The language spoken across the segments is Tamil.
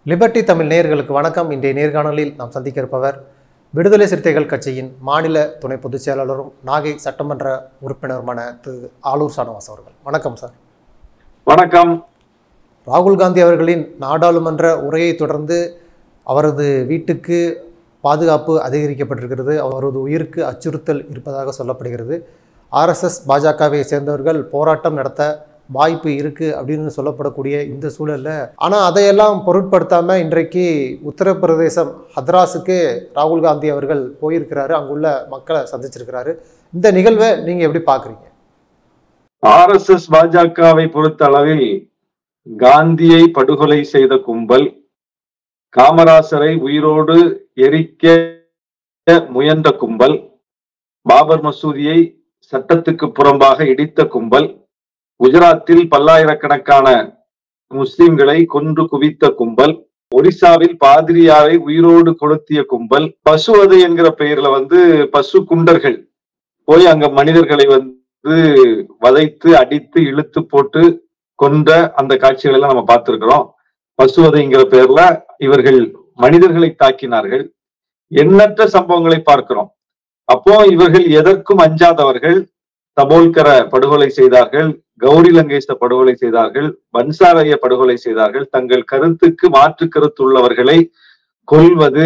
லிபர்டி தமிழ் நேயர்களுக்கு வணக்கம். இன்றைய நேர்காணலில் நாம் சந்திக்க இருப்பவர் விடுதலை சிறுத்தைகள் கட்சியின் மாநில துணை பொதுச் செயலாளரும் நாகை சட்டமன்ற உறுப்பினருமான திரு ஆலூர் ஷானவாஸ் அவர்கள். வணக்கம் சார். வணக்கம். ராகுல் காந்தி அவர்களின் நாடாளுமன்ற உரையை தொடர்ந்து அவரது வீட்டுக்கு பாதுகாப்பு அதிகரிக்கப்பட்டிருக்கிறது. அவரது உயிருக்கு அச்சுறுத்தல் இருப்பதாக சொல்லப்படுகிறது. ஆர்எஸ்எஸ் பாஜகவை சேர்ந்தவர்கள் போராட்டம் நடத்த வாய்ப்பு இருக்கு அப்படின்னு சொல்லப்படக்கூடிய இந்த சூழல்ல அதையெல்லாம் பொருட்படுத்தாம இன்றைக்கு உத்தரப்பிரதேசம் ஹத்ராஸுக்கு ராகுல் காந்தி அவர்கள் போயிருக்கிறாரு. அங்குள்ள மக்களை சந்திச்சிருக்கிறாரு. இந்த நிகழ்வை நீங்க எப்படி பாக்குறீங்க? ஆர்எஸ்எஸ் பாஜகவை பொறுத்த அளவில் காந்தியை படுகொலை செய்த கும்பல், காமராசரை உயிரோடு எரிக்க முயன்ற கும்பல், பாபர் மசூதியை சட்டத்துக்கு புறம்பாக இடித்த கும்பல், குஜராத்தில் பல்லாயிரக்கணக்கான முஸ்லிம்களை கொன்று குவித்த கும்பல், ஒரிசாவில் பாதிரியாரை உயிரோடு கொளுத்திய கும்பல், பசுவதை என்கிற பெயர்ல பசு குண்டர்கள் போய் அங்க மனிதர்களை வதைத்து அடித்து இழுத்து போட்டு கொன்ற அந்த காட்சிகள் எல்லாம் நம்ம பார்த்திருக்கிறோம். பசுவதைங்கிற பெயர்ல இவர்கள் மனிதர்களை தாக்கினார்கள். எண்ணற்ற சம்பவங்களை பார்க்கிறோம். அப்போ இவர்கள் எதற்கும் அஞ்சாதவர்கள். தபோல்கரை படுகொலை செய்தார்கள், கௌரி லங்கேஷ படுகொலை செய்தார்கள், பன்சாரையை படுகொலை செய்தார்கள். தங்கள் கருத்துக்கு மாற்று கருத்து உள்ளவர்களை கொல்வது,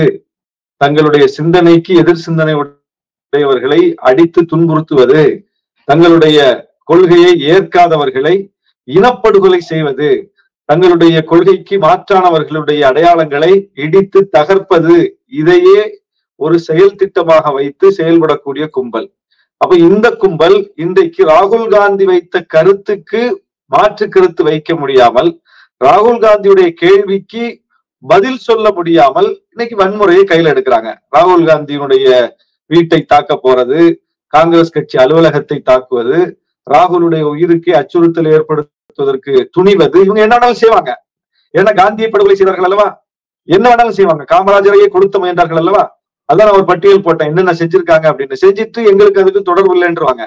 தங்களுடைய சிந்தனைக்கு எதிர் சிந்தனை உடையவர்களை அடித்து துன்புறுத்துவது, தங்களுடைய கொள்கையை ஏற்காதவர்களை இனப்படுகொலை செய்வது, தங்களுடைய கொள்கைக்கு மாற்றானவர்களுடைய அடையாளங்களை இடித்து தகர்ப்பது, இதையே ஒரு செயல் திட்டமாக வைத்து செயல்படக்கூடிய கும்பல். அப்ப இந்த கும்பல் இன்றைக்கு ராகுல் காந்தி வைத்த கருத்துக்கு மாற்று கருத்து வைக்க முடியாமல், ராகுல் காந்தியுடைய கேள்விக்கு பதில் சொல்ல முடியாமல் இன்னைக்கு வன்முறையை கையில் எடுக்கிறாங்க. ராகுல் காந்தியினுடைய வீட்டை தாக்க போறது, காங்கிரஸ் கட்சி அலுவலகத்தை தாக்குவது, ராகுலுடைய உயிருக்கு அச்சுறுத்தல் ஏற்படுத்துவதற்கு துணிவது, இவங்க என்ன வேணாலும் செய்வாங்க. ஏன்னா காந்தியை படுகொலை செய்தார்கள் அல்லவா, என்ன வேணாலும் செய்வாங்க. காமராஜரையே கொடுத்த முயன்றார்கள் அல்லவா, அதான் நான் ஒரு பட்டியல் போட்டேன் என்னென்ன செஞ்சிருக்காங்க அப்படின்னு. செஞ்சுட்டு எங்களுக்கு அதுக்கு தொடர்பு இல்லைன்றுவாங்க,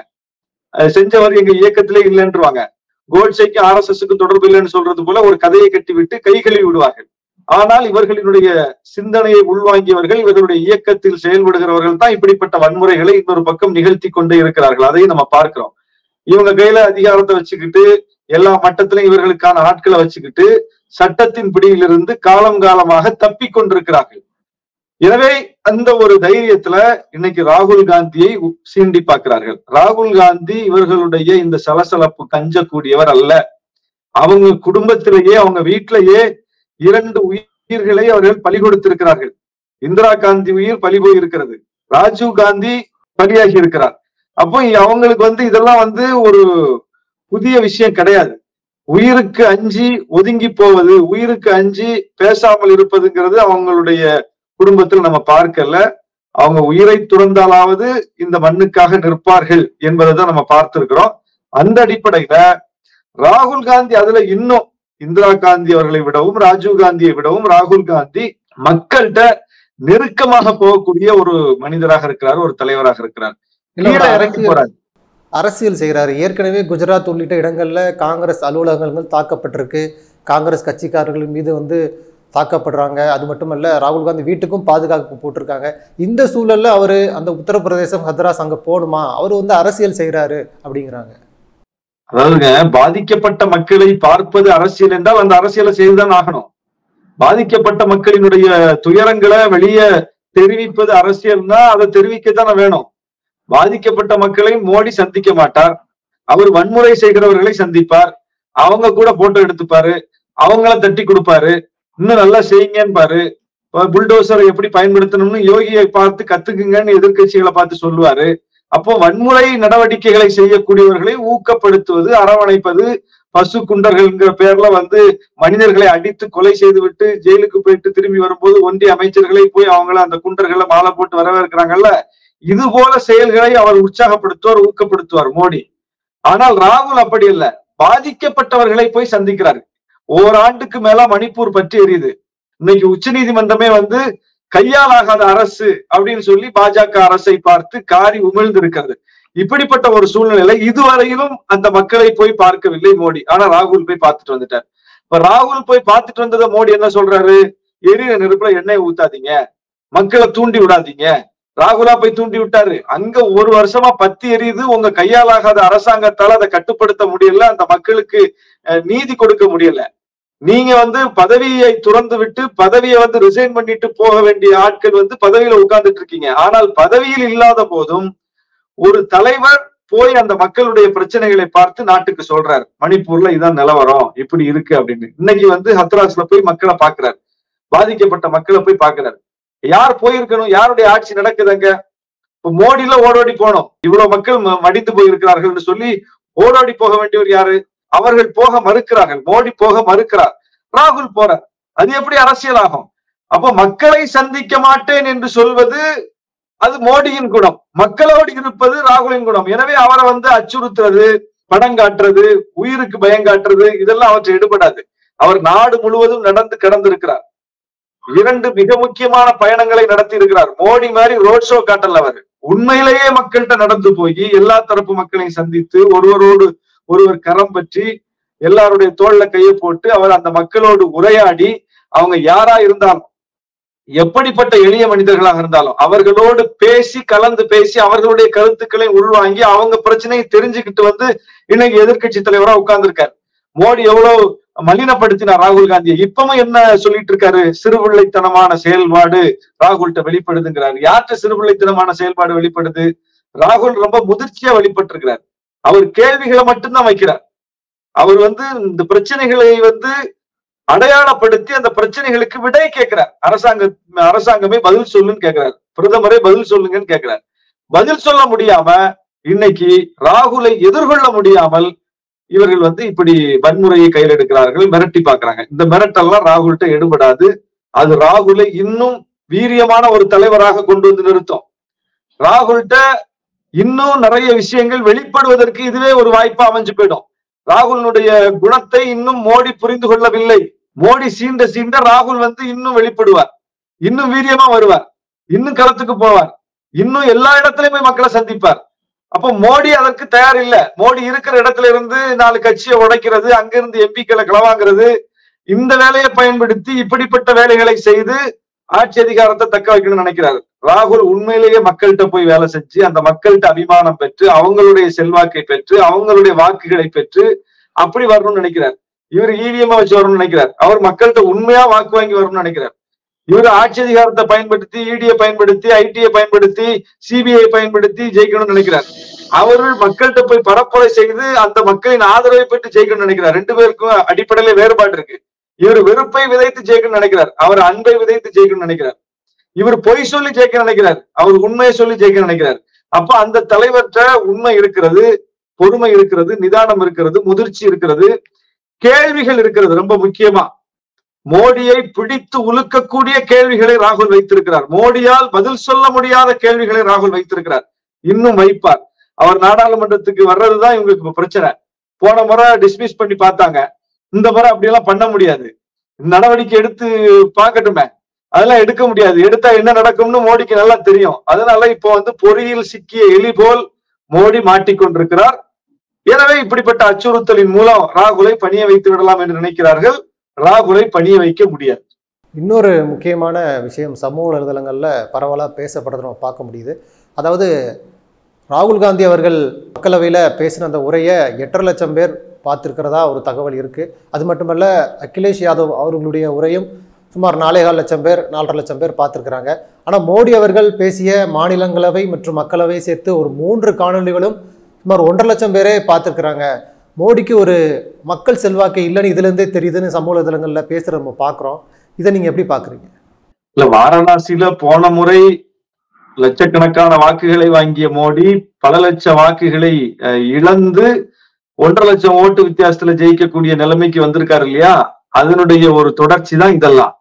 செஞ்சவர் எங்க இயக்கத்திலே இல்லைன்றுவாங்க. கோட்சேக்கு ஆர்எஸ்எஸ்க்கு தொடர்பு இல்லைன்னு சொல்றது போல ஒரு கதையை கட்டிவிட்டு கை கழுவி விடுவார்கள். ஆனால் இவர்களினுடைய சிந்தனையை உள்வாங்கியவர்கள், இவர்களுடைய இயக்கத்தில் செயல்படுகிறவர்கள் தான் இப்படிப்பட்ட வன்முறைகளை இன்னொரு பக்கம் நிகழ்த்தி கொண்டே இருக்கிறார்கள். அதையும் நம்ம பார்க்கிறோம். இவங்க கையில அதிகாரத்தை வச்சுக்கிட்டு எல்லா மட்டத்திலும் இவர்களுக்கான ஆட்களை வச்சுக்கிட்டு சட்டத்தின் பிடியிலிருந்து காலம் காலமாக தப்பி கொண்டிருக்கிறார்கள். எனவே அந்த ஒரு தைரியத்துல இன்னைக்கு ராகுல் காந்தியை சீண்டி பார்க்கிறார்கள். ராகுல் காந்தி இவர்களுடைய இந்த சலசலப்பு கஞ்சக்கூடியவர் அல்ல. அவங்க குடும்பத்திலேயே, அவங்க வீட்டிலேயே 2 உயிர்களை அவர்கள் பலி கொடுத்திருக்கிறார்கள். இந்திரா காந்தி உயிர் பலி போயிருக்கிறது, ராஜீவ் காந்தி பலியாகி இருக்கிறார். அப்போ அவங்களுக்கு இதெல்லாம் ஒரு புதிய விஷயம் கிடையாது. உயிருக்கு அஞ்சி ஒதுங்கி போவது, உயிருக்கு அஞ்சி பேசாமல் இருப்பதுங்கிறது அவங்களுடைய குடும்பத்தில் நம்ம பார்க்கல. அவங்க உயிரை துறந்தாலாவது இந்த மண்ணுக்காக நிற்பார்கள் என்பதை தான் நம்ம பார்த்திருக்கிறோம். அந்த அடிப்படையில ராகுல் காந்தி அதுல இன்னும் இந்திரா காந்தி அவர்களை விடவும், ராஜீவ் காந்தியை விடவும் ராகுல் காந்தி மக்கள்கிட்ட நெருக்கமாக போகக்கூடிய ஒரு மனிதராக இருக்கிறார், ஒரு தலைவராக இருக்கிறார். இறங்கி போறாரு, அரசியல் செய்கிறாரு. ஏற்கனவே குஜராத் உள்ளிட்ட இடங்கள்ல காங்கிரஸ் அலுவலகங்கள் தாக்கப்பட்டிருக்கு. காங்கிரஸ் கட்சிக்காரர்கள் மீது தாக்கப்படுறாங்க. அது மட்டுமல்ல, ராகுல் காந்தி வீட்டுக்கும் பாதுகாப்பு போட்டிருக்காங்க. இந்த சூழல்ல அவரு அந்த உத்தரப்பிரதேசம் ஹத்ராஸ் அங்க போகணுமா? அவரு அரசியல் செய்யறாரு அப்படிங்கிறாங்க. அதாவதுங்க, பாதிக்கப்பட்ட மக்களை பார்ப்பது அரசியல் என்றால் அந்த அரசியலை செய்துதான் ஆகணும். பாதிக்கப்பட்ட மக்களினுடைய துயரங்களை வெளியே தெரிவிப்பது அரசியல்னா அதை தெரிவிக்கத்தானே வேணும். பாதிக்கப்பட்ட மக்களை மோடி சந்திக்க மாட்டார், அவர் வன்முறை செய்கிறவர்களை சந்திப்பார். அவங்க கூட போட்டோ எடுத்துப்பாரு, அவங்கள தட்டி கொடுப்பாரு, இன்னும் நல்லா செய்யுங்கன்னு பாரு. புல்டோசரை எப்படி பயன்படுத்தணும்னு யோகியை பார்த்து கத்துக்குங்கன்னு எதிர்கட்சிகளை பார்த்து சொல்லுவாரு. அப்போ வன்முறை நடவடிக்கைகளை செய்யக்கூடியவர்களை ஊக்கப்படுத்துவது, அரவணைப்பது, பசு குண்டர்கள்ங்கிற பேர்ல மனிதர்களை அடித்து கொலை செய்து விட்டு ஜெயிலுக்கு போயிட்டு திரும்பி வரும்போது ஒன்றிய அமைச்சர்களை போய் அவங்கள அந்த குண்டர்களை மாலை போட்டு வரவேற்கிறாங்கல்ல, இது போல செயல்களை அவர் உற்சாகப்படுத்துவார், ஊக்கப்படுத்துவார் மோடி. ஆனால் ராகுல் அப்படி இல்லை. பாதிக்கப்பட்டவர்களை போய் சந்திக்கிறார். ஓராண்டுக்கு மேல மணிப்பூர் பற்றி எரியுது. இன்னைக்கு உச்ச நீதிமன்றமே கையாலாகாத அரசு அப்படின்னு சொல்லி பாஜக அரசை பார்த்து காரி உமிழ்ந்து இருக்கிறது. இப்படிப்பட்ட ஒரு சூழ்நிலை இதுவரையிலும் அந்த மக்களை போய் பார்க்கவில்லை மோடி. ஆனா ராகுல் போய் பார்த்துட்டு வந்துட்டார். இப்ப ராகுல் போய் பார்த்துட்டு வந்ததை மோடி என்ன சொல்றாரு? எரியிற நெருப்புல எண்ணெய் ஊத்தாதீங்க, மக்களை தூண்டி விடாதீங்க. ராகுலா போய் தூண்டி விட்டாரு. அங்க ஒரு வருஷமா பத்தி எரியுது. உங்க கையால் ஆகாத அரசாங்கத்தால அதை கட்டுப்படுத்த முடியல, அந்த மக்களுக்கு நீதி கொடுக்க முடியல. நீங்க பதவியை துறந்து விட்டு பதவியை ரிசைன் பண்ணிட்டு போக வேண்டிய ஆட்கள் பதவியில உட்கார்ந்துட்டு இருக்கீங்க. ஆனால் பதவியில் இல்லாத போதும் ஒரு தலைவர் போய் அந்த மக்களுடைய பிரச்சனைகளை பார்த்து நாட்டுக்கு சொல்றாரு, மணிப்பூர்ல இதான் நிலவரம், இப்படி இருக்கு அப்படின்னு. இன்னைக்கு ஹத்ராஸ்ல போய் மக்களை பாக்குறாரு, பாதிக்கப்பட்ட மக்களை போய் பாக்குறாரு. யார் போயிருக்கணும்? யாருடைய ஆட்சி நடக்குதுங்க? இப்ப மோடியில ஓடோடி போனோம், இவ்வளவு மக்கள் மடிந்து போயிருக்கிறார்கள் சொல்லி ஓடோடி போக வேண்டியவர் யாரு? அவர்கள் போக மறுக்கிறார்கள், மோடி போக மறுக்கிறார், ராகுல் போறார். அது எப்படி அரசியல் ஆகும்? அப்ப மக்களை சந்திக்க மாட்டேன் என்று சொல்வது அது மோடியின் குணம், மக்களோடு இருப்பது ராகுலின் குணம். எனவே அவரை அச்சுறுத்துறது, படம் காட்டுறது, உயிருக்கு பயம் காட்டுறது, இதெல்லாம் அவற்றை எடுபடாது. அவர் நாடு முழுவதும் நடந்து கடந்திருக்கிறார். 2 மிக முக்கியமான பயணங்களை நடத்தி இருக்கிறார். மோடி மாதிரி ரோட் ஷோ காட்டல, அவர் உண்மையிலேயே மக்கள்கிட்ட நடந்து போய் எல்லா தரப்பு மக்களையும் சந்தித்து ஒருவரோடு ஒருவர் கரம் பற்றி எல்லாருடைய தோல்ல கையை போட்டு அவர் அந்த மக்களோடு உரையாடி, அவங்க யாரா இருந்தாலும், எப்படிப்பட்ட எளிய மனிதர்களாக இருந்தாலும் அவர்களோடு பேசி கலந்து பேசி அவர்களுடைய கருத்துக்களை உள்வாங்கி அவங்க பிரச்சனையை தெரிஞ்சுக்கிட்டு இன்னைக்கு எதிர்கட்சி தலைவரா உட்கார்ந்துருக்காரு. மோடி எவ்வளவு மலினப்படுத்தினார் ராகுல் காந்தியை. இப்பவும் என்ன சொல்லிட்டு இருக்காரு? சிறுபிள்ளைத்தனமான செயல்பாடு ராகுல்கிட்ட வெளிப்படுதுங்கிறாரு. யார்கிட்ட சிறுபிள்ளைத்தனமான செயல்பாடு வெளிப்படுது? ராகுல் ரொம்ப முதிர்ச்சியா வெளிப்பட்டு இருக்கிறார். அவர் கேள்விகளை மட்டும்தான் வைக்கிறார். அவர் இந்த பிரச்சனைகளை அடையாளப்படுத்தி அந்த பிரச்சனைகளுக்கு விடை கேட்கிறார். அரசாங்கமே பதில் சொல்லுன்னு கேட்கிறார், பிரதமரே பதில் சொல்லுங்கன்னு கேட்கிறார். பதில் சொல்ல முடியாம இன்னைக்கு ராகுலை எதிர்கொள்ள முடியாமல் இவர்கள் இப்படி வன்முறையை கையில் எடுக்கிறார்கள், மிரட்டி பாக்குறாங்க. இந்த மிரட்டெல்லாம் ராகுல்கிட்ட எடுபடாது. அது ராகுலை இன்னும் வீரியமான ஒரு தலைவராக கொண்டு நிறுத்தும். ராகுல்கிட்ட இன்னும் நிறைய விஷயங்கள் வெளிப்படுவதற்கு இதுவே ஒரு வாய்ப்பா அமைஞ்சு போயிடும். ராகுலுடைய குணத்தை இன்னும் மோடி புரிந்து கொள்ளவில்லை. மோடி சீண்ட சீண்ட ராகுல் இன்னும் வெளிப்படுவார், இன்னும் வீரியமா வருவார், இன்னும் களத்துக்கு போவார், இன்னும் எல்லா இடத்துலயுமே மக்களை சந்திப்பார். அப்போ மோடி அதற்கு தயார் இல்ல. மோடி இருக்கிற இடத்துல இருந்து 4 கட்சியை உடைக்கிறது, அங்கிருந்து எம்பிக்களை களவாங்கிறது, இந்த வேலையை பயன்படுத்தி இப்படிப்பட்ட வேலைகளை செய்து ஆட்சி அதிகாரத்தை தக்க வைக்கணும்னு நினைக்கிறாரு. ராகுல் உண்மையிலேயே மக்கள்கிட்ட போய் வேலை செஞ்சு அந்த மக்கள்கிட்ட அபிமானம் பெற்று அவங்களுடைய செல்வாக்கை பெற்று அவங்களுடைய வாக்குகளை பெற்று அப்படி வரணும்னு நினைக்கிறார். இவர் ஈவிஎம் வச்சு வரணும்னு நினைக்கிறார். அவர் மக்கள்கிட்ட உண்மையா வாக்கு வாங்கி வரணும்னு நினைக்கிறார். இவர் ஆட்சி அதிகாரத்தை பயன்படுத்தி இடியை பயன்படுத்தி ஐடியை பயன்படுத்தி சிபிஐ பயன்படுத்தி ஜெயிக்கணும்னு நினைக்கிறார். அவர்கள் மக்கள்கிட்ட போய் பரப்புரை செய்து அந்த மக்களின் ஆதரவை பெற்று ஜெயிக்கணும்னு நினைக்கிறார். 2 பேருக்கும் அடிப்படையில வேறுபாடு இருக்கு. இவர் வெறுப்பை விதைத்து ஜெயிக்கணும்னு நினைக்கிறார், அவர் அன்பை விதைத்து ஜெயிக்கணும்னு நினைக்கிறார். இவர் பொய் சொல்லி ஜெயிக்க நினைக்கிறார், அவர் உண்மையை சொல்லி ஜெயிக்க நினைக்கிறார். அப்ப அந்த தலைவர்கிட்ட உண்மை இருக்கிறது, பொறுமை இருக்கிறது, நிதானம் இருக்கிறது, முதிர்ச்சி இருக்கிறது, கேள்விகள் இருக்கிறது. ரொம்ப முக்கியமா மோடியை பிடித்து உலுக்கக்கூடிய கேள்விகளை ராகுல் வைத்திருக்கிறார். மோடியால் பதில் சொல்ல முடியாத கேள்விகளை ராகுல் வைத்திருக்கிறார், இன்னும் வைப்பார். அவர் நாடாளுமன்றத்துக்கு வர்றதுதான் இவங்களுக்கு பிரச்சனை. போன முறை டிஸ்மிஸ் பண்ணி பார்த்தாங்க, இந்த முறை அப்படியெல்லாம் பண்ண முடியாது, நடவடிக்கை எடுத்து பார்க்கட்டுமே, அதெல்லாம் எடுக்க முடியாது. எடுத்தா என்ன நடக்கும்னு மோடிக்கு நல்லா தெரியும். அதனால இப்போ பொறியில் சிக்கிய எலி போல் மோடி மாட்டிக்கொண்டிருக்கிறார். எனவே இப்படிப்பட்ட அச்சுறுத்தலின் மூலம் ராகுலை பணிய வைத்து விடலாம் என்று நினைக்கிறார்கள். ராகுலை பணிய வைக்க முடியாது. இன்னொரு முக்கியமான விஷயம் சமூக வலைதளங்கள்ல பரவலாக பேசப்படுறத நம்ம பார்க்க முடியுது. அதாவது ராகுல் காந்தி அவர்கள் மக்களவையில் பேசின அந்த உரையை 8.5 லட்சம் பேர் பார்த்துருக்கிறதா ஒரு தகவல் இருக்குது. அது மட்டுமல்ல, அகிலேஷ் யாதவ் அவர்களுடைய உரையும் சுமார் 4.25 லட்சம் பேர் 4.5 லட்சம் பேர் பார்த்துருக்குறாங்க. ஆனால் மோடி அவர்கள் பேசிய மாநிலங்களவை மற்றும் மக்களவை சேர்த்து ஒரு 3 காணொலிகளும் சுமார் 1.5 லட்சம் பேரே பார்த்துருக்குறாங்க. மோடிக்கு ஒரு மக்கள் செல்வாக்கு இல்லைன்னு இதுலேருந்தே தெரியுதுன்னு சமூக வலைதளங்களில் பேசுகிற நம்ம பார்க்குறோம். இதை நீங்கள் எப்படி பார்க்குறீங்க? இல்லை, வாரணாசியில போன முறை லட்சக்கணக்கான வாக்குகளை வாங்கிய மோடி பல லட்சம் வாக்குகளை இழந்து 1.5 லட்சம் ஓட்டு வித்தியாசத்துல ஜெயிக்கக்கூடிய நிலைமைக்கு வந்திருக்காரு இல்லையா? அதனுடைய ஒரு தொடர்ச்சி தான் இதெல்லாம்.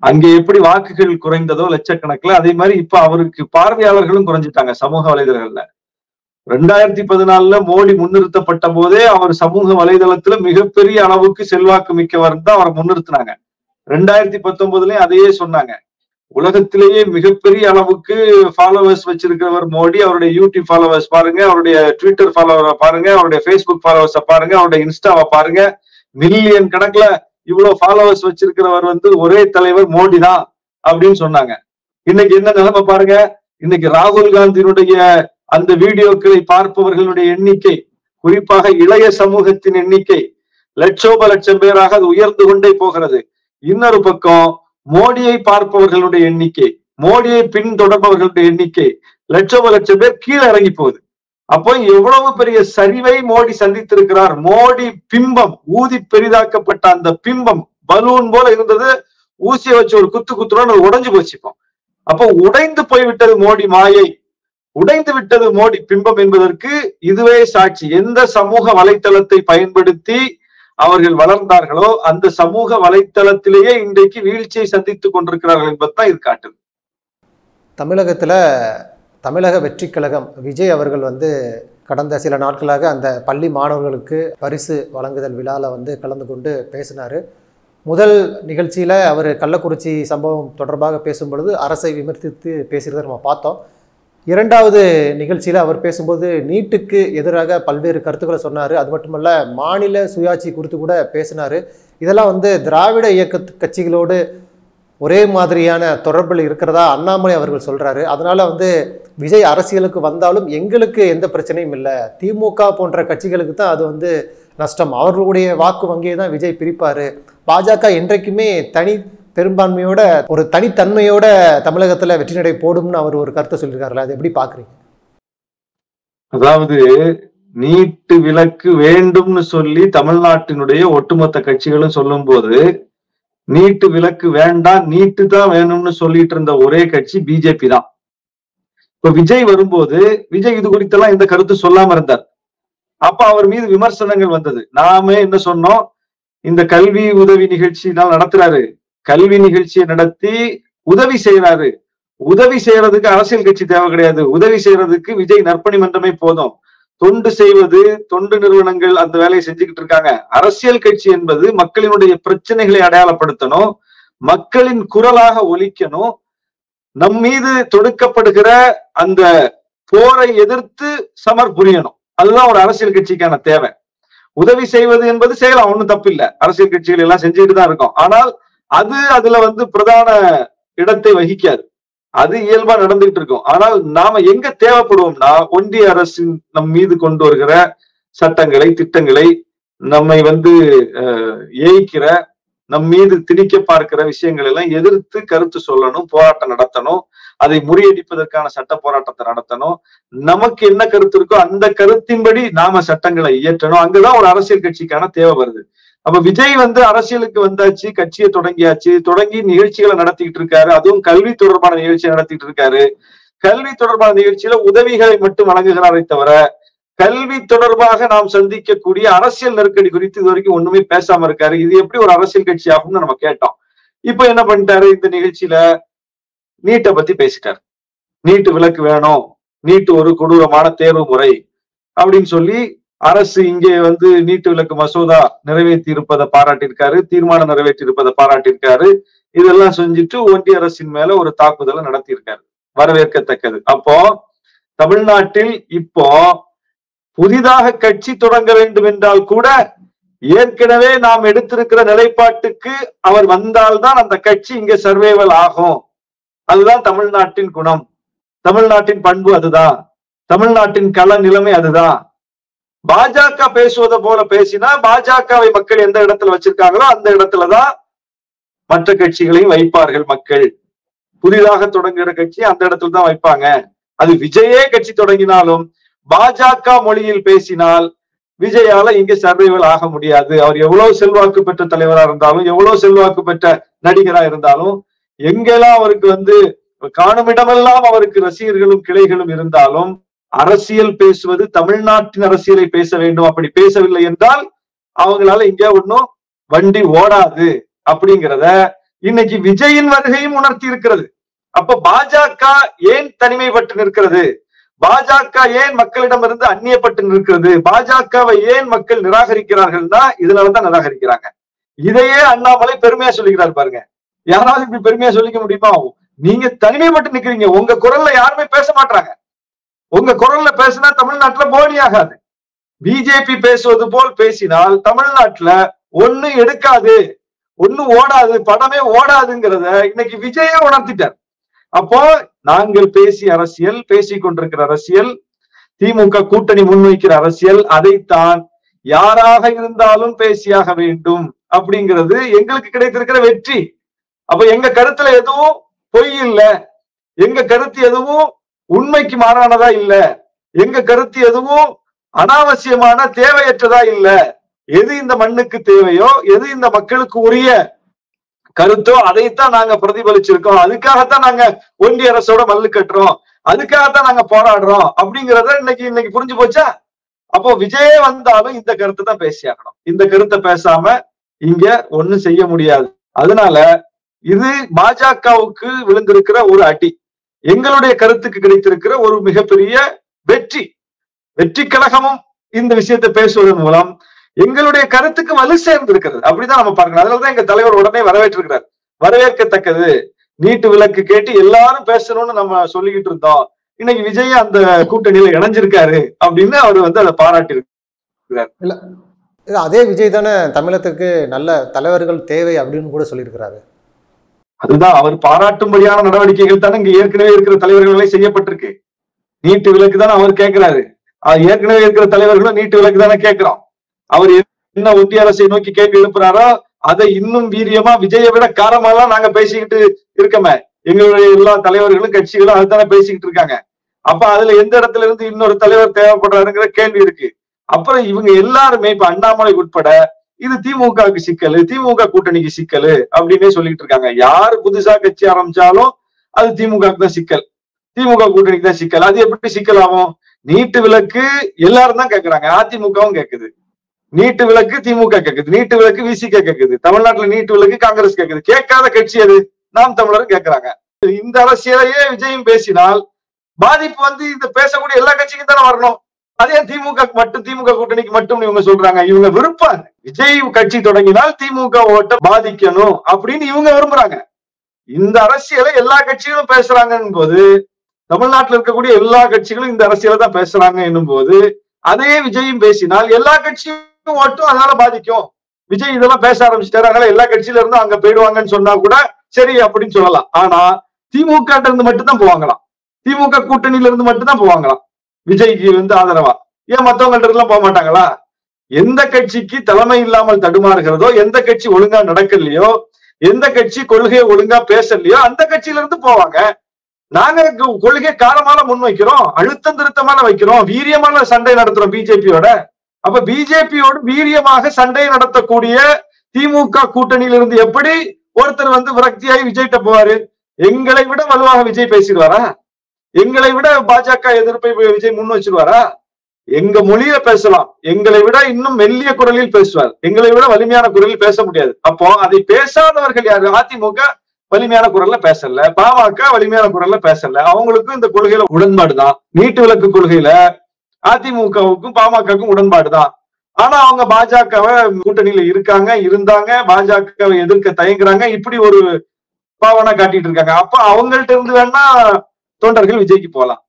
அங்கே எப்படி வாக்குகள் குறைந்ததோ லட்சக்கணக்கில், அதே மாதிரி இப்ப அவருக்கு பார்வையாளர்களும் குறைஞ்சிட்டாங்க சமூக வலைதளங்கள்ல. 2014 மோடி முன்னிறுத்தப்பட்ட போதே அவர் சமூக வலைதளத்துல மிகப்பெரிய அளவுக்கு செல்வாக்கு மிக்கவர் தான் அவரை முன்னிறுத்தினாங்க. 2019லயும் அதையே சொன்னாங்க. உலகத்திலேயே மிகப்பெரிய அளவுக்கு ஃபாலோவர்ஸ் வச்சிருக்கிறவர் மோடி. அவருடைய யூடியூப் ஃபாலோவர்ஸ் பாருங்க, அவருடைய ட்விட்டர் ஃபாலோவரை பாருங்க, அவருடைய ஃபேஸ்புக் ஃபாலோவர்ஸை பாருங்க, அவருடைய இன்ஸ்டாவை பாருங்க, மில்லியன் கணக்குல இவ்வளவு ஃபாலோவர்ஸ் வச்சிருக்கிறவர் வந்து ஒரே தலைவர் மோடி தான் அப்படின்னு சொன்னாங்க. இன்னைக்கு என்ன நிலைமை பாருங்க. இன்னைக்கு ராகுல் காந்தியினுடைய அந்த வீடியோக்களை பார்ப்பவர்களுடைய எண்ணிக்கை, குறிப்பாக இளைய சமூகத்தின் எண்ணிக்கை லட்சோப லட்சம் பேராக அது உயர்ந்து கொண்டே போகிறது. இன்னொரு பக்கம் மோடியை பார்ப்பவர்களுடைய எண்ணிக்கை, மோடியை பின்தொடர்பவர்களுடைய எண்ணிக்கை லட்சோப லட்சம் பேர் கீழே இறங்கி போகுது. அப்போ எவ்வளவு பெரிய சரிவை மோடி சந்தித்திருக்கிறார். மோடி பிம்பம், ஊதி பெரிதாக்கப்பட்ட அந்த பிம்பம் பலூன் போல இருந்தது, ஊசியை வச்சு ஒரு குத்து குத்துறோம் உடைஞ்சு போச்சுப்போம். அப்போ உடைந்து போய்விட்டது மோடி மாயை, உடைந்து விட்டது மோடி பிம்பம் என்பதற்கு இதுவே சாட்சி. எந்த சமூக வலைத்தளத்தை பயன்படுத்தி அவர்கள் வளர்ந்தார்களோ அந்த சமூக வலைத்தளத்திலேயே இன்றைக்கு வீழ்ச்சியை சந்தித்துக் கொண்டிருக்கிறார்கள் என்பதுதான் இது காட்டுது. தமிழகத்துல தமிழக வெற்றி கழகம் விஜய் அவர்கள் வந்து கடந்த சில நாட்களாக அந்த பள்ளி மாணவர்களுக்கு பரிசு வழங்குதல் விழாவில் கலந்து கொண்டு பேசினார். முதல் நிகழ்ச்சியில் அவர் கள்ளக்குறிச்சி சம்பவம் தொடர்பாக பேசும்பொழுது அரசை விமர்சித்து பேசுகிறத நம்ம பார்த்தோம். இரண்டாவது நிகழ்ச்சியில் அவர் பேசும்போது நீட்டுக்கு எதிராக பல்வேறு கருத்துக்களை சொன்னார். அது மட்டுமல்ல மாநில சுயாட்சி குறித்து கூட பேசினார். இதெல்லாம் திராவிட இயக்க கட்சிகளோடு ஒரே மாதிரியான தொடர்பில் இருக்கிறதா அண்ணாமலை அவர்கள் சொல்கிறாரு. அதனால் விஜய் அரசியலுக்கு வந்தாலும் எங்களுக்கு எந்த பிரச்சனையும் இல்லை, திமுக போன்ற கட்சிகளுக்கு தான் அது நஷ்டம், அவர்களுடைய வாக்கு வங்கியை தான் விஜய் பிரிப்பார், பாஜக என்றைக்குமே தனி பெரும்பான்மையோட ஒரு தனித்தன்மையோட தமிழகத்துல வெற்றி நடை போடும்னு அவர் ஒரு கருத்தை சொல்லியிருக்காருல்ல, அது எப்படி பாக்குறீங்க? அதாவது நீட்டு விலக்கு வேண்டும்னு சொல்லி தமிழ்நாட்டினுடைய ஒட்டுமொத்த கட்சிகளும் சொல்லும் போது நீட்டு விலக்கு வேண்டாம், நீட்டு தான் வேணும்னு சொல்லிட்டு இருந்த ஒரே கட்சி பிஜேபி தான். இப்ப விஜய் வரும்போது விஜய் இது குறித்தெல்லாம் எந்த கருத்து சொல்லாம இருந்தார். அப்ப அவர் மீது விமர்சனங்கள் வந்தது. நாம என்ன சொன்னோம், இந்த கல்வி உதவி நிகழ்ச்சி நடத்துறாரு, கல்வி நிகழ்ச்சியை நடத்தி உதவி செய்யறாரு, உதவி செய்யறதுக்கு அரசியல் கட்சி தேவை கிடையாது, உதவி செய்யறதுக்கு விஜய் நற்பணி மன்றமே போதும், தொண்டு செய்வது தொண்டு நிறுவனங்கள் அந்த வேலையை செஞ்சுக்கிட்டு இருக்காங்க. அரசியல் கட்சி என்பது மக்களினுடைய பிரச்சனைகளை அடையாளப்படுத்தணும், மக்களின் குரலாக ஒலிக்கணும், நம் மீது தொடுக்கப்படுகிற அந்த போரை எதிர்த்து சமர் புரியணும். அதுதான் ஒரு அரசியல் கட்சிக்கான தேவை. உதவி செய்வது என்பது செய்யலாம், ஒண்ணும் தப்பு இல்லை, அரசியல் கட்சிகள் எல்லாம் செஞ்சுட்டு தான் இருக்கும். ஆனால் அது அதுல பிரதான இடத்தை வகிக்காது, அது இயல்பா நடந்துகிட்டு இருக்கும். ஆனால் நாம எங்க தேவைப்படுவோம்னா ஒன்றிய அரசின் நம் மீது கொண்டு வருகிற சட்டங்களை திட்டங்களை, நம்மை ஏய்க்கிற நம் மீது திணிக்க பார்க்கிற விஷயங்கள் எல்லாம் எதிர்த்து கருத்து சொல்லணும், போராட்டம் நடத்தணும், அதை முறியடிப்பதற்கான சட்ட போராட்டத்தை நடத்தணும். நமக்கு என்ன கருத்து இருக்கோ அந்த கருத்தின்படி நாம சட்டங்களை இயற்றணும். அங்கதான் ஒரு அரசியல் கட்சிக்கான தேவை வருது. அப்ப விஜய் அரசியலுக்கு வந்தாச்சு, கட்சியை தொடங்கியாச்சு, தொடங்கி நிகழ்ச்சிகளை நடத்திக்கிட்டு இருக்காரு, அதுவும் கல்வி தொடர்பான நிகழ்ச்சியை நடத்திட்டு இருக்காரு. கல்வி தொடர்பான நிகழ்ச்சியில உதவிகளை மட்டும் வழங்குகிறாரை தவிர கல்வி தொடர்பாக நாம் சந்திக்கக்கூடிய அரசியல் நெருக்கடி குறித்து இது வரைக்கும் ஒண்ணுமே பேசாம இருக்காரு. இது எப்படி ஒரு அரசியல் கட்சி ஆகும்னு நம்ம கேட்டோம். இப்ப என்ன பண்ணிட்டாரு, இந்த நிகழ்ச்சியில நீட்டை பத்தி பேசிட்டாரு. நீட்டு விலக்கு வேணும், நீட்டு ஒரு கொடூரமான தேர்வு முறை அப்படின்னு சொல்லி அரசு இங்கே நீட்டு விலக்கு மசோதா நிறைவேற்றி இருப்பதை பாராட்டியிருக்காரு, தீர்மானம் நிறைவேற்றி இருப்பதை பாராட்டியிருக்காரு. இதெல்லாம் செஞ்சுட்டு ஒன்றிய அரசின் மேல ஒரு தாக்குதலை நடத்தியிருக்காரு, வரவேற்கத்தக்கது. அப்போ தமிழ்நாட்டில் இப்போ புதிதாக கட்சி தொடங்க வேண்டும் என்றால் கூட ஏற்கனவே நாம் எடுத்திருக்கிற நிலைப்பாட்டுக்கு அவர் வந்தால்தான் அந்த கட்சி இங்க சர்வைவல் ஆகும். அதுதான் தமிழ்நாட்டின் குணம், தமிழ்நாட்டின் பண்பு அதுதான், தமிழ்நாட்டின் கள நிலைமை அதுதான். பாஜக பேசுவதை போல பேசினா பாஜகவை மக்கள் எந்த இடத்துல வச்சிருக்காங்களோ அந்த இடத்துலதான் மற்ற கட்சிகளையும் வைப்பார்கள் மக்கள். புதிதாக தொடங்குகிற கட்சி அந்த இடத்துல தான் வைப்பாங்க. அது விஜயே கட்சி தொடங்கினாலும் பாஜக மொழியில் பேசினால் விஜயால இங்க சர்வைவல் ஆக முடியாது. அவர் எவ்வளவு செல்வாக்கு பெற்ற தலைவரா இருந்தாலும், எவ்வளவு செல்வாக்கு பெற்ற நடிகரா இருந்தாலும், எங்கெல்லாம் அவருக்கு காணும் இடமெல்லாம் அவருக்கு ரசிகர்களும் கிளைகளும் இருந்தாலும் அரசியல் பேசுவது தமிழ்நாட்டின் அரசியலை பேச வேண்டும். அப்படி பேசவில்லை என்றால் அவங்களால இங்க ஒன்னும் வண்டி ஓடாது அப்படிங்கிறத இன்னைக்கு விஜயின் வருகையும் உணர்த்தி இருக்கிறது. அப்ப பாஜக ஏன் தனிமைப்பட்டு நிற்கிறது, பாஜக ஏன் மக்களிடமிருந்து அந்நியப்பட்டு நிற்கிறது, பாஜகவை ஏன் மக்கள் நிராகரிக்கிறார்கள்னா இதனாலதான் நிராகரிக்கிறாங்க. இதையே அண்ணாமலை பெருமையா சொல்லிக்கிறார் பாருங்க. யாராவது இப்படி பெருமையா சொல்லிக்க முடியுமா? நீங்க தனிமைப்பட்டு நிக்கிறீங்க, உங்க குரல்ல யாருமே பேச மாட்டாங்க. உங்க குரல்ல பேசினா தமிழ்நாட்டுல போடி ஆகாது. பிஜேபி பேசுவது போல் பேசினால் தமிழ்நாட்டுல ஒண்ணு எடுக்காது. ஒண்ணும் ஓடாது, படமே ஓடாதுங்கிறத இன்னைக்கு விஜயே உணர்த்திட்டார். அப்போ நாங்கள் பேசிய அரசியல், பேசிக் கொண்டிருக்கிற அரசியல், திமுக கூட்டணி முன்வைக்கிற அரசியல், அதைத்தான் யாராக இருந்தாலும் பேசியாக வேண்டும் அப்படிங்கிறது எங்களுக்கு கிடைத்திருக்கிற வெற்றி. அப்ப எங்க கருத்துல எதுவும் பொய் இல்ல, எங்க கருத்து எதுவும் உண்மைக்கு மாறானதா இல்ல, எங்க கருத்து எதுவும் அனாவசியமான தேவையற்றதா இல்ல. எது இந்த மண்ணுக்கு தேவையோ, எது இந்த மக்களுக்கு உரிய கருத்தோ அதைத்தான் நாங்க பிரதிபலிச்சிருக்கோம். அதுக்காகத்தான் நாங்க ஒன்றிய அரசோட மல்லு கட்டுறோம், அதுக்காகத்தான் நாங்க போராடுறோம் அப்படிங்கிறத இன்னைக்கு புரிஞ்சு போச்சா? அப்போ விஜயே வந்தாலும் இந்த கருத்தை தான் பேசியாகணும். இந்த கருத்தை பேசாம இங்க ஒண்ணும் செய்ய முடியாது. அதனால இது பாஜகவுக்கு விழுந்திருக்கிற ஒரு அடி, எங்களுடைய கருத்துக்கு கிடைத்திருக்கிற ஒரு மிகப்பெரிய வெற்றி. வெற்றி கழகமும் இந்த விஷயத்தை பேசுவதன் மூலம் எங்களுடைய கருத்துக்கு வலு சேர்ந்திருக்கிறது. அப்படிதான் நம்ம பார்க்கணும். அதனாலதான் எங்க தலைவர் உடனே வரவேற்றிருக்கிறார். வரவேற்கத்தக்கது. நீட்டு விலக்கு கேட்டு எல்லாரும் பேசணும்னு நம்ம சொல்லிக்கிட்டு இருந்தோம், இன்னைக்கு விஜய் அந்த கூட்டணியில இணைஞ்சிருக்காரு அப்படின்னு அவர் அதை பாராட்டி இருக்கிறார். இல்ல அதே விஜய் தானே தமிழகத்துக்கு நல்ல தலைவர்கள் தேவை அப்படின்னு கூட சொல்லியிருக்கிறாரு. அதுதான் அவர் பாராட்டும்படியான நடவடிக்கைகள் தானே இங்க ஏற்கனவே இருக்கிற தலைவர்களே செய்யப்பட்டிருக்கு. நீட்டு விலக்கு தானே அவர் கேட்கிறாரு. ஏற்கனவே இருக்கிற தலைவர்களும் நீட்டு விலக்கு தானே கேட்கிறோம். அவர் என்ன ஒன்றிய அரசை நோக்கி கேள்வி எழுப்புறாரோ அதை இன்னும் வீரியமா விஜயை விட காரமாலாம் நாங்க பேசிக்கிட்டு இருக்கோமே. எங்களுடைய எல்லா தலைவர்களும் கட்சிகளும் அதுதானே பேசிக்கிட்டு இருக்காங்க. அப்ப அதுல எந்த இடத்துல இருந்து இன்னொரு தலைவர் தேவைப்படுறாருங்கிற கேள்வி இருக்கு. அப்புறம் இவங்க எல்லாருமே இப்ப அண்ணாமலை உட்பட இது திமுகவுக்கு சிக்கலு, திமுக கூட்டணிக்கு சிக்கலு அப்படின்னே சொல்லிட்டு இருக்காங்க. யாரு புதுசா கட்சி ஆரம்பிச்சாலும் அது திமுகவுக்கு தான் சிக்கல், திமுக கூட்டணிக்கு தான் சிக்கல். அது எப்படி சிக்கல் ஆகும்? நீட்டு விலக்கு எல்லாரும் தான் கேட்கறாங்க, அதிமுகவும் கேட்குது. நீட்டு விலக்கு திமுக கேட்குது, நீட்டு விலக்கு விசிக கேட்குது, தமிழ்நாட்டுல நீட்டு விலக்கு காங்கிரஸ் கேட்குது. கேட்காத கட்சி அது நாம் தமிழரும் கேட்கறாங்க. இந்த அரசியலையே விஜயும் பேசினால் பாதிப்பு இந்த பேசக்கூடிய எல்லா கட்சிக்கும் தானே வரணும். அதே திமுக மட்டும், திமுக கூட்டணிக்கு மட்டும் இவங்க சொல்றாங்க. இவங்க விருப்பம் விஜய் கட்சி தொடங்கினால் திமுக ஓட்ட பாதிக்கணும் அப்படின்னு இவங்க விரும்புறாங்க. இந்த அரசியலை எல்லா கட்சிகளும் பேசுறாங்கன்னு போது, தமிழ்நாட்டில் இருக்கக்கூடிய எல்லா கட்சிகளும் இந்த அரசியலை தான் பேசுறாங்க என்னும் போது, அதே விஜயும் பேசினால் எல்லா கட்சியும் ஓட்டும் அதனால பாதிக்கும். விஜய் இதெல்லாம் பேச ஆரம்பிச்சுட்டாரு, அதனால எல்லா கட்சியில இருந்தும் அங்க போயிடுவாங்கன்னு சொன்னா கூட சரி அப்படின்னு சொல்லலாம். ஆனா திமுக இருந்து மட்டும்தான் போவாங்களாம், திமுக கூட்டணியில இருந்து மட்டும்தான் போவாங்களாம் விஜய்க்கு ஆதரவா. ஏன் மத்தவங்கள்ட்ட எல்லாம் போக மாட்டாங்களா? எந்த கட்சிக்கு தலைமை இல்லாமல் தடுமாறுகிறதோ, எந்த கட்சி ஒழுங்கா நடக்கலையோ, எந்த கட்சி கொள்கையை ஒழுங்கா பேசலையோ அந்த கட்சியில இருந்து போவாங்க. நாங்க கொள்கை காரமான முன் வைக்கிறோம், அழுத்தம் திருத்தமான வைக்கிறோம், வீரியமான சண்டை நடத்துறோம் பிஜேபியோட. அப்ப பிஜேபியோடு வீரியமாக சண்டை நடத்தக்கூடிய திமுக கூட்டணியில இருந்து எப்படி ஒருத்தர் விரக்தியாகி விஜய்கிட்ட போவாரு? எங்களை விட வலுவாக விஜய் பேசிடுவாரா? எங்களை விட பாஜக எதிர்ப்பை விஜய் முன் வச்சிருவாரா? எங்க மொழியில பேசலாம், எங்களை விட இன்னும் மெல்லிய குரலில் பேசுவார், எங்களை விட வலிமையான குரலில் பேச முடியாது. அப்போ அதை பேசாதவர்கள் யாரு? அதிமுக வலிமையான குரல்ல பேசல, பாமக வலிமையான குரல்ல பேசல. அவங்களுக்கும் இந்த கொள்கையில உடன்பாடுதான். நீட்டு விலக்கு கொள்கையில அதிமுகவுக்கும் பாமகவுக்கும் உடன்பாடுதான். ஆனா அவங்க பாஜகவை கூட்டணியில இருந்தாங்க, பாஜகவை எதிர்க்க தயங்குறாங்க, இப்படி ஒரு பாவனை காட்டிட்டு இருக்காங்க. அப்ப அவங்கள்ட்ட இருந்து வேணா தொண்டர்கள் விஜய்க்கு போலாம்,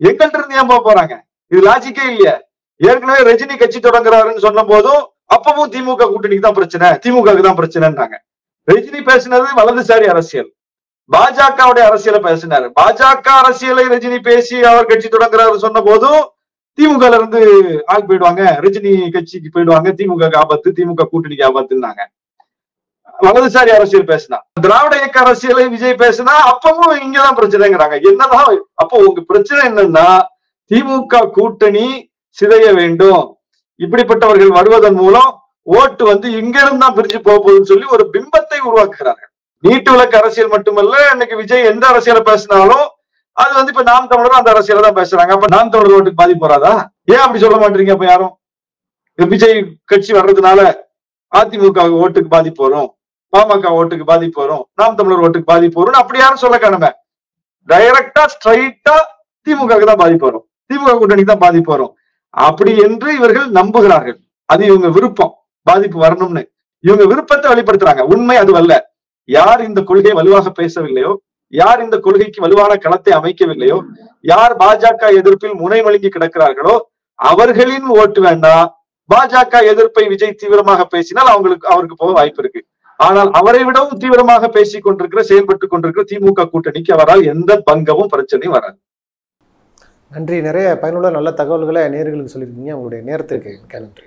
எங்கள்ட்ட இருந்து ஏன் போறாங்க? இது லாஜிக்கே இல்லையா? ஏற்கனவே ரஜினி கட்சி தொடங்குறாருன்னு சொன்ன போதும் அப்பவும் திமுக கூட்டணிக்கு தான் பிரச்சனை, திமுகவுக்கு தான் பிரச்சனைன்றாங்க. ரஜினி பேசினது வலதுசாரி அரசியல், பாஜகவுடைய அரசியலை பேசினாரு. பாஜக அரசியலை ரஜினி பேசி அவர் கட்சி தொடங்குறாரு சொன்ன போதும் திமுக இருந்து ஆள் போயிடுவாங்க, ரஜினி கட்சிக்கு போயிடுவாங்க, திமுக ஆபத்து, திமுக கூட்டணிக்கு ஆபத்துனாங்க. வலதுசாரி அரசியல் பேசினா, திராவிட இயக்க அரசியலை விஜய் பேசினா அப்பவும் இங்கதான் பிரச்சனைங்கிறாங்க. என்னதான் அப்போ உங்க பிரச்சனை என்னன்னா, திமுக கூட்டணி சிதைய வேண்டும், இப்படிப்பட்டவர்கள் வருவதன் மூலம் ஓட்டு இங்க இருந்து தான் பிரிச்சு போகுதுன்னு சொல்லி ஒரு பிம்பத்தை உருவாக்குகிறார்கள். நீட்டு விலக்கு அரசியல் மட்டுமல்ல, இன்னைக்கு விஜய் எந்த அரசியலை பேசினாலும் அது இப்ப நாம் தமிழரும் அந்த அரசியலை தான் பேசுறாங்க. அப்ப நாம் தமிழர் ஓட்டுக்கு பாதிப்பு வராதா? ஏன் அப்படி சொல்ல மாட்டீங்க? அப்ப யாரும் விஜய் கட்சி வர்றதுனால அதிமுக ஓட்டுக்கு பாதிப்பு வரும், பாமக ஓட்டுக்கு பாதிப்பு வரும், நாம் தமிழர் ஓட்டுக்கு பாதிப்பு வரும் அப்படி யாரும் சொல்ல காணுமே. டைரக்டா ஸ்ட்ரைட்டா திமுகவுக்கு தான் பாதிப்பு வரும், திமுக கூட்டணிக்கு தான் பாதிப்பு வரும் அப்படி என்று இவர்கள் நம்புகிறார்கள். அது இவங்க விருப்பம், பாதிப்பு வரணும்னு இவங்க விருப்பத்தை வெளிப்படுத்துறாங்க. உண்மை அதுவல்ல. யார் இந்த கொள்கையை வலுவாக பேசவில்லையோ, யார் இந்த கொள்கைக்கு வலுவான களத்தை அமைக்கவில்லையோ, யார் பாஜக எதிர்ப்பில் முனைமழுங்கி கிடக்கிறார்களோ அவர்களின் ஓட்டு வேண்டாம். பாஜக எதிர்ப்பை விஜய் தீவிரமாக பேசினால் அவருக்கு போக வாய்ப்பு இருக்கு. ஆனால் அவரை விடவும் தீவிரமாக பேசிக் கொண்டிருக்கிற செயல்பட்டுக் கொண்டிருக்கிற திமுக கூட்டணிக்கு அவரால் எந்த பங்கமும் பிரச்சனையும் வராது. நன்றி. நிறைய பயனுள்ள நல்ல தகவல்களை நேயர்களுக்கு சொல்லியிருக்கீங்க. உங்களுடைய நேரத்திற்கு மிக்க நன்றி.